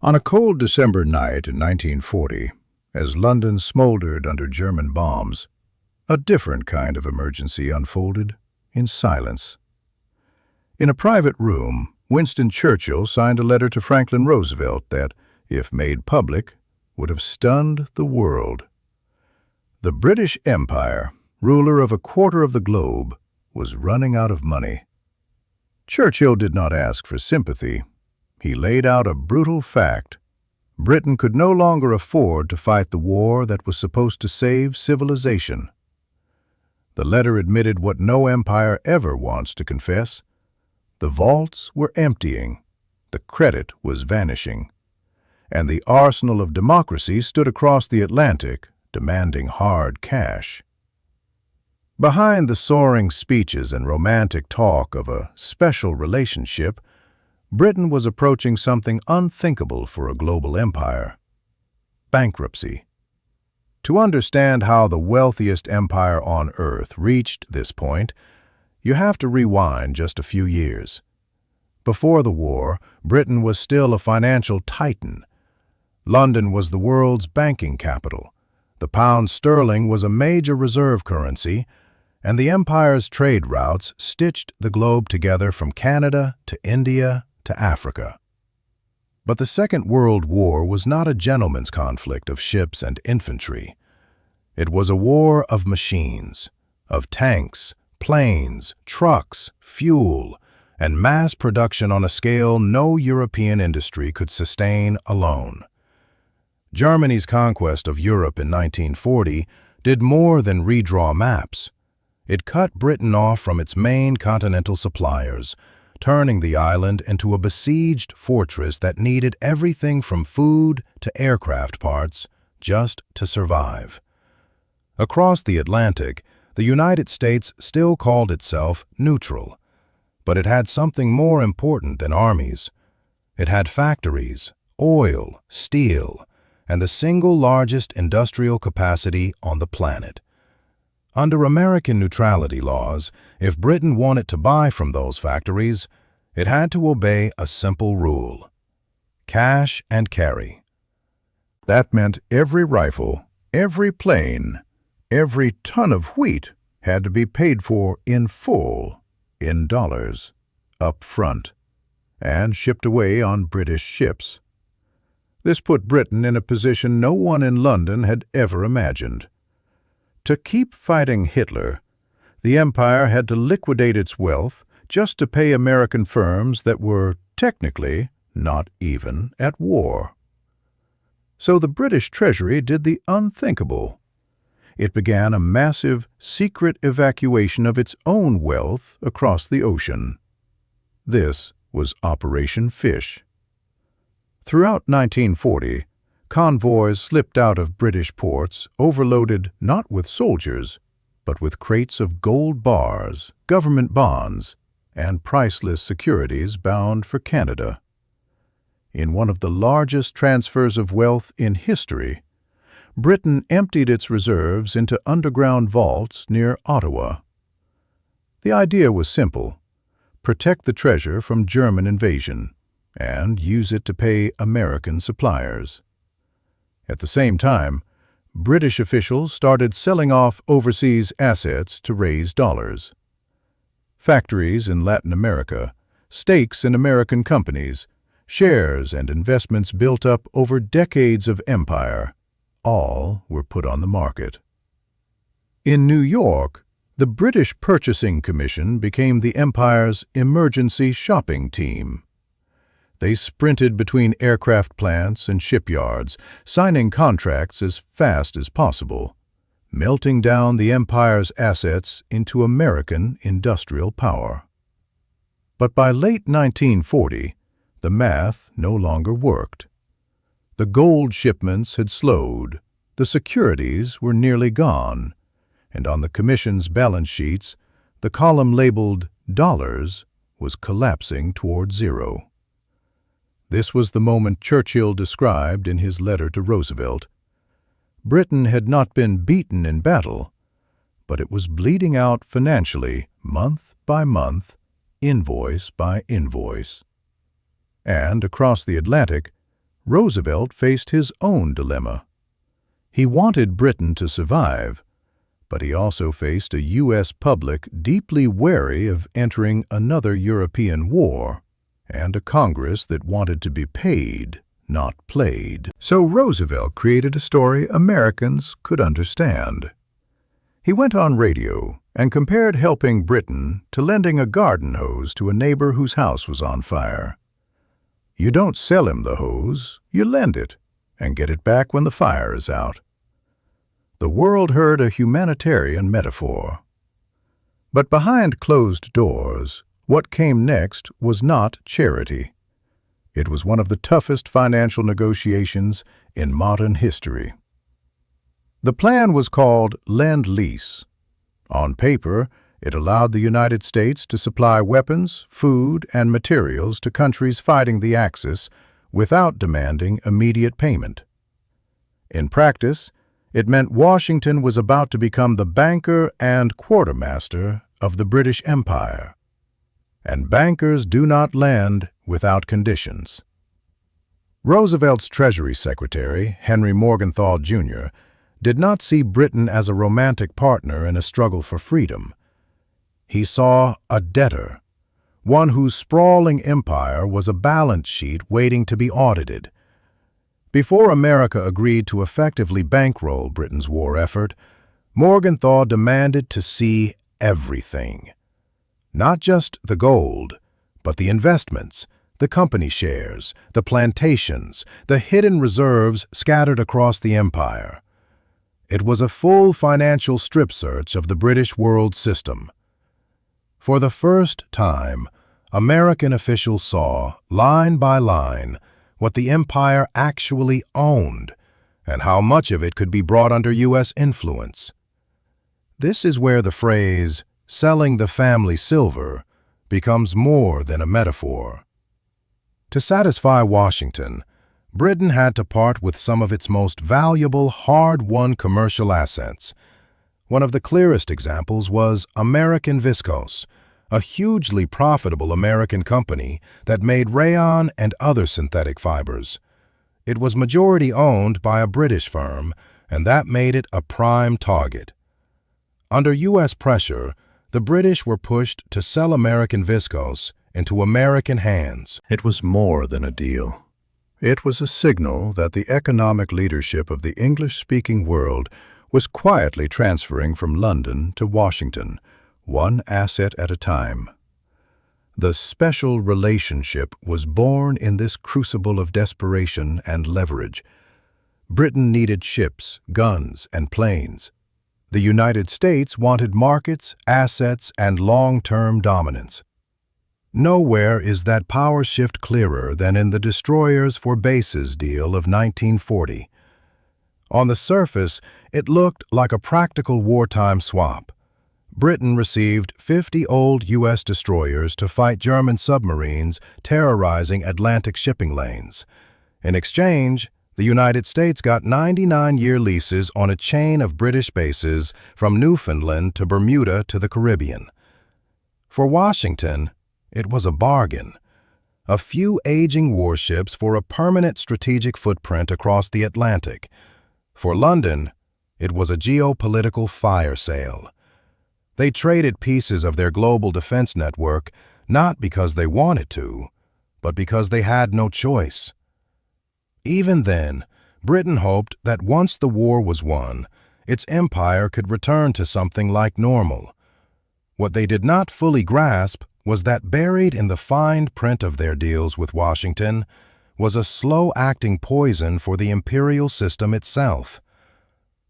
On a cold December night in 1940, as London smoldered under German bombs, a different kind of emergency unfolded in silence. In a private room, Winston Churchill signed a letter to Franklin Roosevelt that, if made public, would have stunned the world. The British Empire, ruler of a quarter of the globe, was running out of money. Churchill did not ask for sympathy. He laid out a brutal fact. Britain could no longer afford to fight the war that was supposed to save civilization. The letter admitted what no empire ever wants to confess. The vaults were emptying, the credit was vanishing, and the arsenal of democracy stood across the Atlantic, demanding hard cash. Behind the soaring speeches and romantic talk of a special relationship, Britain was approaching something unthinkable for a global empire: bankruptcy. To understand how the wealthiest empire on earth reached this point, you have to rewind just a few years. Before the war, Britain was still a financial titan. London was the world's banking capital. The pound sterling was a major reserve currency, and the empire's trade routes stitched the globe together from Canada to India to Africa. But the Second World War was not a gentleman's conflict of ships and infantry. It was a war of machines, of tanks, planes, trucks, fuel, and mass production on a scale no European industry could sustain alone. Germany's conquest of Europe in 1940 did more than redraw maps. It cut Britain off from its main continental suppliers, turning the island into a besieged fortress that needed everything from food to aircraft parts just to survive. Across the Atlantic, the United States still called itself neutral, but it had something more important than armies. It had factories, oil, steel, and the single largest industrial capacity on the planet. Under American neutrality laws, if Britain wanted to buy from those factories, it had to obey a simple rule: cash and carry. That meant every rifle, every plane, every ton of wheat had to be paid for in full, in dollars, up front, and shipped away on British ships. This put Britain in a position no one in London had ever imagined. To keep fighting Hitler, the empire had to liquidate its wealth just to pay American firms that were, technically, not even at war. So the British Treasury did the unthinkable. It began a massive, secret evacuation of its own wealth across the ocean. This was Operation Fish. Throughout 1940, convoys slipped out of British ports overloaded not with soldiers, but with crates of gold bars, government bonds, and priceless securities bound for Canada. In one of the largest transfers of wealth in history, Britain emptied its reserves into underground vaults near Ottawa. The idea was simple: protect the treasure from German invasion and use it to pay American suppliers. At the same time, British officials started selling off overseas assets to raise dollars. Factories in Latin America, stakes in American companies, shares and investments built up over decades of empire, all were put on the market. In New York, the British Purchasing Commission became the empire's emergency shopping team. They sprinted between aircraft plants and shipyards, signing contracts as fast as possible, melting down the empire's assets into American industrial power. But by late 1940, the math no longer worked. The gold shipments had slowed, the securities were nearly gone, and on the Commission's balance sheets, the column labeled "dollars" was collapsing toward zero. This was the moment Churchill described in his letter to Roosevelt. Britain had not been beaten in battle, but it was bleeding out financially month by month, invoice by invoice. And across the Atlantic, Roosevelt faced his own dilemma. He wanted Britain to survive, but he also faced a U.S. public deeply wary of entering another European war, and a Congress that wanted to be paid, not played. So Roosevelt created a story Americans could understand. He went on radio and compared helping Britain to lending a garden hose to a neighbor whose house was on fire. You don't sell him the hose, you lend it, and get it back when the fire is out. The world heard a humanitarian metaphor. But behind closed doors, what came next was not charity. It was one of the toughest financial negotiations in modern history. The plan was called Lend-Lease. On paper, it allowed the United States to supply weapons, food, and materials to countries fighting the Axis without demanding immediate payment. In practice, it meant Washington was about to become the banker and quartermaster of the British Empire. And bankers do not lend without conditions. Roosevelt's Treasury Secretary, Henry Morgenthau, Jr., did not see Britain as a romantic partner in a struggle for freedom. He saw a debtor, one whose sprawling empire was a balance sheet waiting to be audited. Before America agreed to effectively bankroll Britain's war effort, Morgenthau demanded to see everything. Not just the gold, but the investments, the company shares, the plantations, the hidden reserves scattered across the empire. It was a full financial strip search of the British world system. For the first time, American officials saw, line by line, what the empire actually owned and how much of it could be brought under U.S. influence. This is where the phrase, "selling the family silver," becomes more than a metaphor. To satisfy Washington, Britain had to part with some of its most valuable, hard-won commercial assets. One of the clearest examples was American Viscose, a hugely profitable American company that made rayon and other synthetic fibers. It was majority-owned by a British firm, and that made it a prime target. Under U.S. pressure, the British were pushed to sell American Viscose into American hands. It was more than a deal. It was a signal that the economic leadership of the English-speaking world was quietly transferring from London to Washington, one asset at a time. The special relationship was born in this crucible of desperation and leverage. Britain needed ships, guns, and planes. The United States wanted markets, assets, and long-term dominance. Nowhere is that power shift clearer than in the destroyers for bases deal of 1940. On the surface, it looked like a practical wartime swap. Britain received 50 old U.S. destroyers to fight German submarines terrorizing Atlantic shipping lanes. In exchange, the United States got 99-year leases on a chain of British bases from Newfoundland to Bermuda to the Caribbean. For Washington, it was a bargain. A few aging warships for a permanent strategic footprint across the Atlantic. For London, it was a geopolitical fire sale. They traded pieces of their global defense network not because they wanted to, but because they had no choice. Even then, Britain hoped that once the war was won, its empire could return to something like normal. What they did not fully grasp was that buried in the fine print of their deals with Washington was a slow-acting poison for the imperial system itself.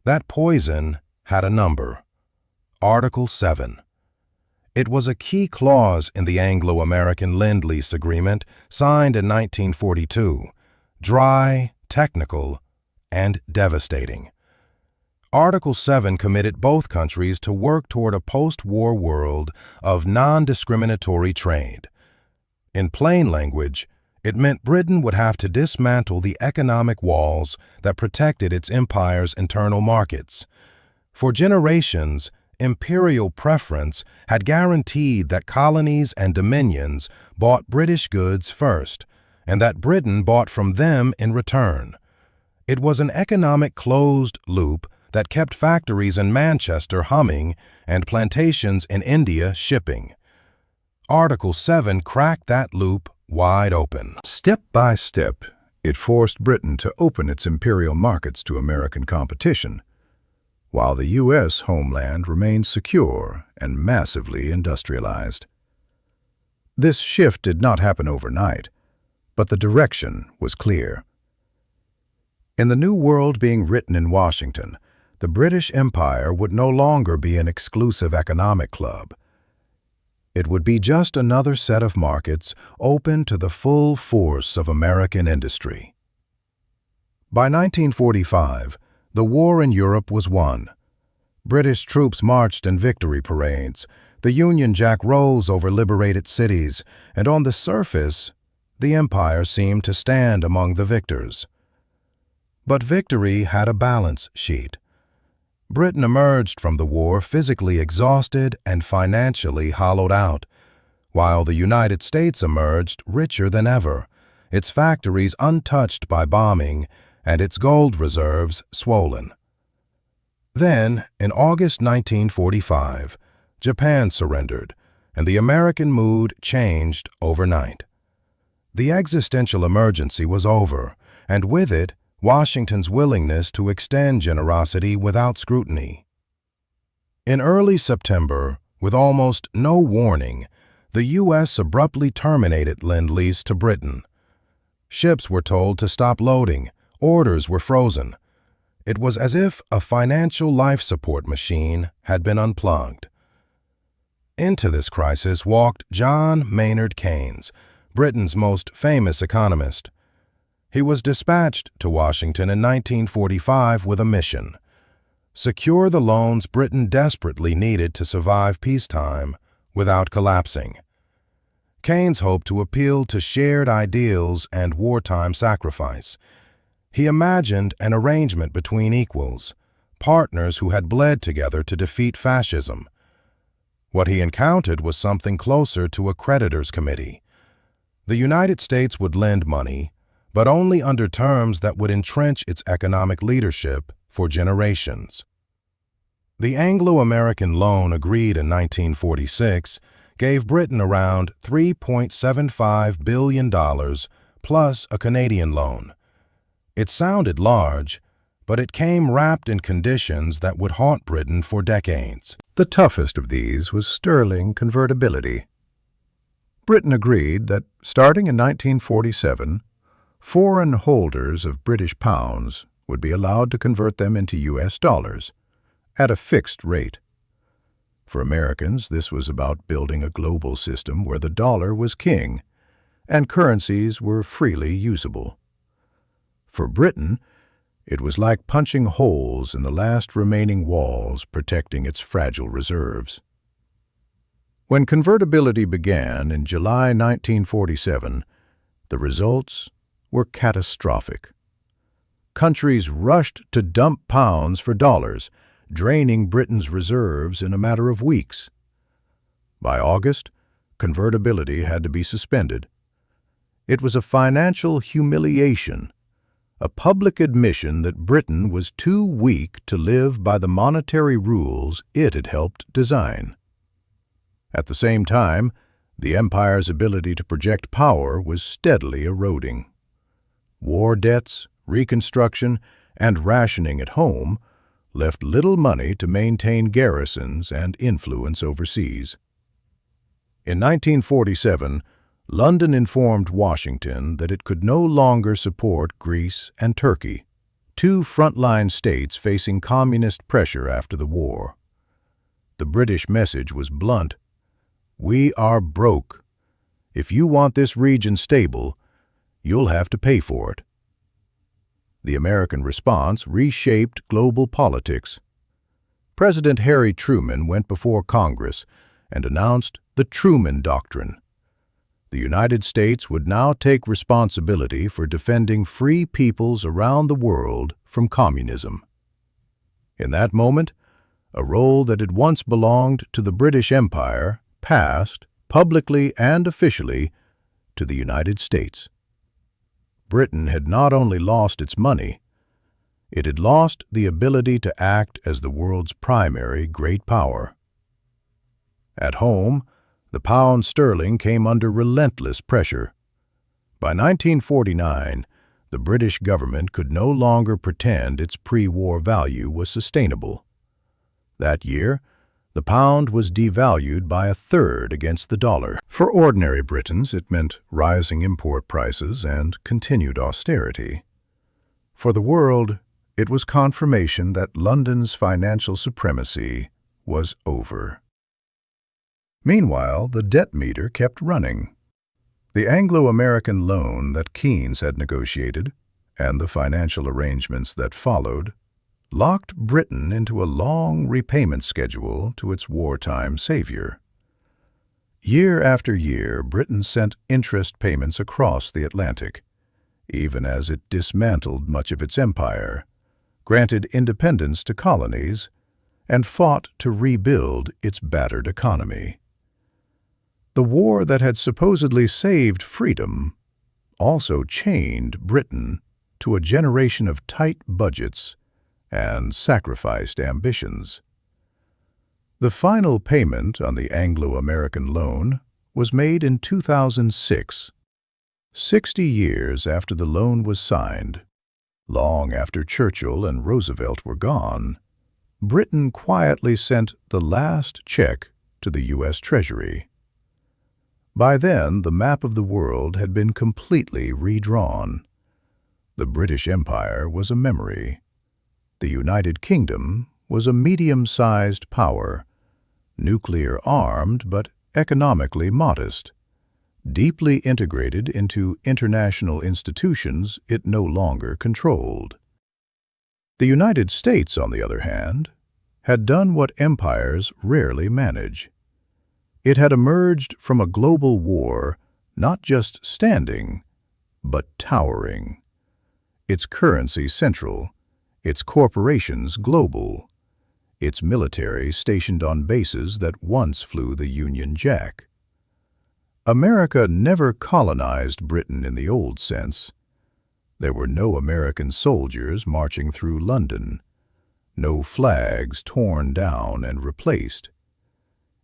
That poison had a number. Article 7. It was a key clause in the Anglo-American Lend-Lease Agreement signed in 1942, dry, technical, and devastating. Article 7 committed both countries to work toward a post-war world of non-discriminatory trade. In plain language, it meant Britain would have to dismantle the economic walls that protected its empire's internal markets. For generations, imperial preference had guaranteed that colonies and dominions bought British goods first, and that Britain bought from them in return. It was an economic closed loop that kept factories in Manchester humming and plantations in India shipping. Article 7 cracked that loop wide open. Step by step, it forced Britain to open its imperial markets to American competition, while the U.S. homeland remained secure and massively industrialized. This shift did not happen overnight, but the direction was clear. In the new world being written in Washington, the British Empire would no longer be an exclusive economic club. It would be just another set of markets open to the full force of American industry. By 1945, the war in Europe was won. British troops marched in victory parades, the Union Jack rose over liberated cities, and on the surface, the empire seemed to stand among the victors. But victory had a balance sheet. Britain emerged from the war physically exhausted and financially hollowed out, while the United States emerged richer than ever, its factories untouched by bombing and its gold reserves swollen. Then, in August 1945, Japan surrendered, and the American mood changed overnight. The existential emergency was over, and with it, Washington's willingness to extend generosity without scrutiny. In early September, with almost no warning, the U.S. abruptly terminated Lend-Lease to Britain. Ships were told to stop loading, orders were frozen. It was as if a financial life support machine had been unplugged. Into this crisis walked John Maynard Keynes, Britain's most famous economist. He was dispatched to Washington in 1945 with a mission: secure the loans Britain desperately needed to survive peacetime without collapsing. Keynes hoped to appeal to shared ideals and wartime sacrifice. He imagined an arrangement between equals, partners who had bled together to defeat fascism. What he encountered was something closer to a creditors' committee. The United States would lend money, but only under terms that would entrench its economic leadership for generations. The Anglo-American loan agreed in 1946 gave Britain around $3.75 billion plus a Canadian loan. It sounded large, but it came wrapped in conditions that would haunt Britain for decades. The toughest of these was sterling convertibility. Britain agreed that, starting in 1947, foreign holders of British pounds would be allowed to convert them into U.S. dollars at a fixed rate. For Americans, this was about building a global system where the dollar was king and currencies were freely usable. For Britain, it was like punching holes in the last remaining walls protecting its fragile reserves. When convertibility began in July 1947, the results were catastrophic. Countries rushed to dump pounds for dollars, draining Britain's reserves in a matter of weeks. By August, convertibility had to be suspended. It was a financial humiliation, a public admission that Britain was too weak to live by the monetary rules it had helped design. At the same time, the empire's ability to project power was steadily eroding. War debts, reconstruction, and rationing at home left little money to maintain garrisons and influence overseas. In 1947, London informed Washington that it could no longer support Greece and Turkey, two frontline states facing communist pressure after the war. The British message was blunt: "We are broke. If you want this region stable, you'll have to pay for it." The American response reshaped global politics. President Harry Truman went before Congress and announced the Truman Doctrine. The United States would now take responsibility for defending free peoples around the world from communism. In that moment, a role that had once belonged to the British Empire passed, publicly and officially, to the United States. Britain had not only lost its money, it had lost the ability to act as the world's primary great power. At home, the pound sterling came under relentless pressure. By 1949, the British government could no longer pretend its pre-war value was sustainable. That year, the pound was devalued by a third against the dollar. For ordinary Britons, it meant rising import prices and continued austerity. For the world, it was confirmation that London's financial supremacy was over. Meanwhile, the debt meter kept running. The Anglo-American loan that Keynes had negotiated, and the financial arrangements that followed, locked Britain into a long repayment schedule to its wartime savior. Year after year, Britain sent interest payments across the Atlantic, even as it dismantled much of its empire, granted independence to colonies, and fought to rebuild its battered economy. The war that had supposedly saved freedom also chained Britain to a generation of tight budgets and sacrificed ambitions. The final payment on the Anglo-American loan was made in 2006, 60 years after the loan was signed. Long after Churchill and Roosevelt were gone, Britain quietly sent the last check to the U.S. Treasury. By then, the map of the world had been completely redrawn. The British Empire was a memory. The United Kingdom was a medium-sized power, nuclear-armed but economically modest, deeply integrated into international institutions it no longer controlled. The United States, on the other hand, had done what empires rarely manage. It had emerged from a global war not just standing, but towering. Its currency central, its corporations global, its military stationed on bases that once flew the Union Jack. America never colonized Britain in the old sense. There were no American soldiers marching through London, no flags torn down and replaced.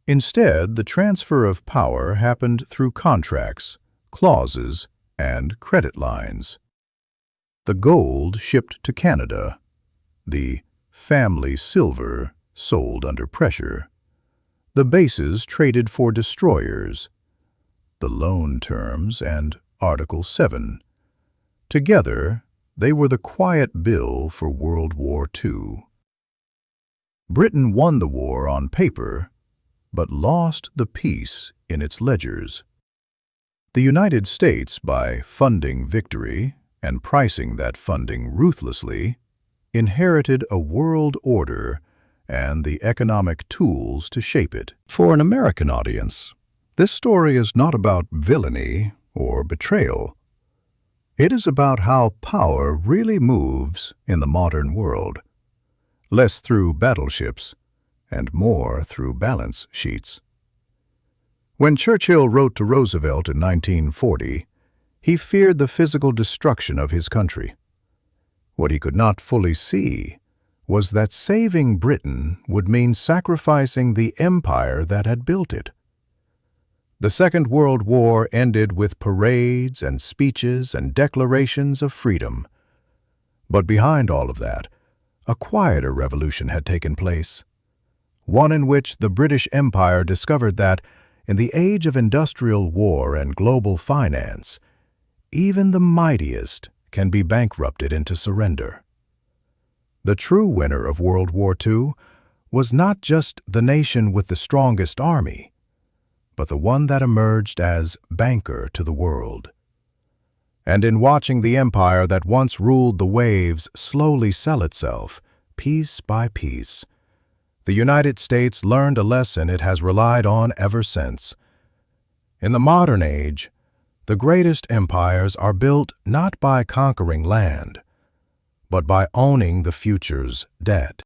Instead, the transfer of power happened through contracts, clauses, and credit lines. The gold shipped to Canada, the family silver sold under pressure, the bases traded for destroyers, the loan terms, and Article 7. Together, they were the quiet bill for World War II. Britain won the war on paper, but lost the peace in its ledgers. The United States, by funding victory and pricing that funding ruthlessly, inherited a world order and the economic tools to shape it. For an American audience, this story is not about villainy or betrayal. It is about how power really moves in the modern world, less through battleships and more through balance sheets. When Churchill wrote to Roosevelt in 1940, he feared the physical destruction of his country. What he could not fully see was that saving Britain would mean sacrificing the empire that had built it. The Second World War ended with parades and speeches and declarations of freedom. But behind all of that, a quieter revolution had taken place. One in which the British Empire discovered that, in the age of industrial war and global finance, even the mightiest can be bankrupted into surrender. The true winner of World War II was not just the nation with the strongest army, but the one that emerged as banker to the world. And in watching the empire that once ruled the waves slowly sell itself, piece by piece, the United States learned a lesson it has relied on ever since. In the modern age, the greatest empires are built not by conquering land, but by owning the future's debt.